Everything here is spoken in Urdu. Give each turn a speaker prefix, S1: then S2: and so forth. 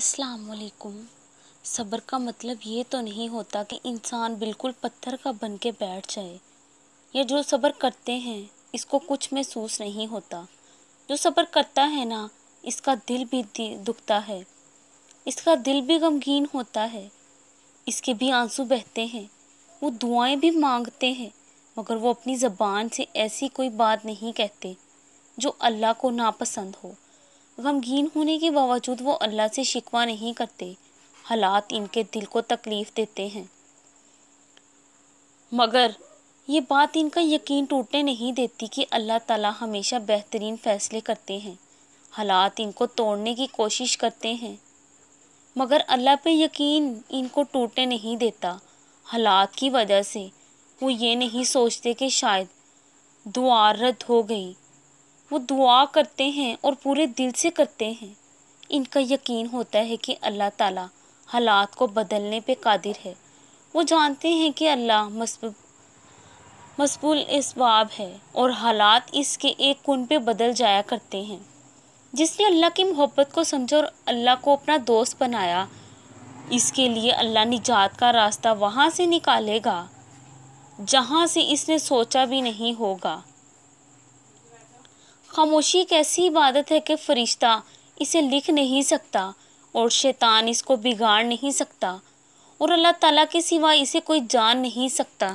S1: السلام علیکم۔ صبر کا مطلب یہ تو نہیں ہوتا کہ انسان بالکل پتھر کا بن کے بیٹھ جائے، یا جو صبر کرتے ہیں اس کو کچھ محسوس نہیں ہوتا۔ جو صبر کرتا ہے نا، اس کا دل بھی دکھتا ہے، اس کا دل بھی غمگین ہوتا ہے، اس کے بھی آنسو بہتے ہیں، وہ دعائیں بھی مانگتے ہیں، مگر وہ اپنی زبان سے ایسی کوئی بات نہیں کہتے جو اللہ کو ناپسند ہو۔ غمگین ہونے کے باوجود وہ اللہ سے شکوہ نہیں کرتے، حالات ان کے دل کو تکلیف دیتے ہیں، مگر یہ بات ان کا یقین ٹوٹنے نہیں دیتی کہ اللہ تعالیٰ ہمیشہ بہترین فیصلے کرتے ہیں۔ حالات ان کو توڑنے کی کوشش کرتے ہیں، مگر اللہ پہ یقین ان کو ٹوٹنے نہیں دیتا۔ حالات کی وجہ سے وہ یہ نہیں سوچتے کہ شاید دعا رد ہو گئی، وہ دعا کرتے ہیں اور پورے دل سے کرتے ہیں۔ ان کا یقین ہوتا ہے کہ اللہ تعالیٰ حالات کو بدلنے پہ قادر ہے۔ وہ جانتے ہیں کہ اللہ مسبول اسباب ہے اور حالات اس کے ایک کن پہ بدل جایا کرتے ہیں۔ جس نے اللہ کی محبت کو سمجھا اور اللہ کو اپنا دوست بنایا، اس کے لیے اللہ نجات کا راستہ وہاں سے نکالے گا جہاں سے اس نے سوچا بھی نہیں ہوگا۔ خاموشی ایک ایسی عبادت ہے کہ فرشتہ اسے لکھ نہیں سکتا اور شیطان اس کو بگاڑ نہیں سکتا، اور اللہ تعالیٰ کے سوا اسے کوئی جان نہیں سکتا۔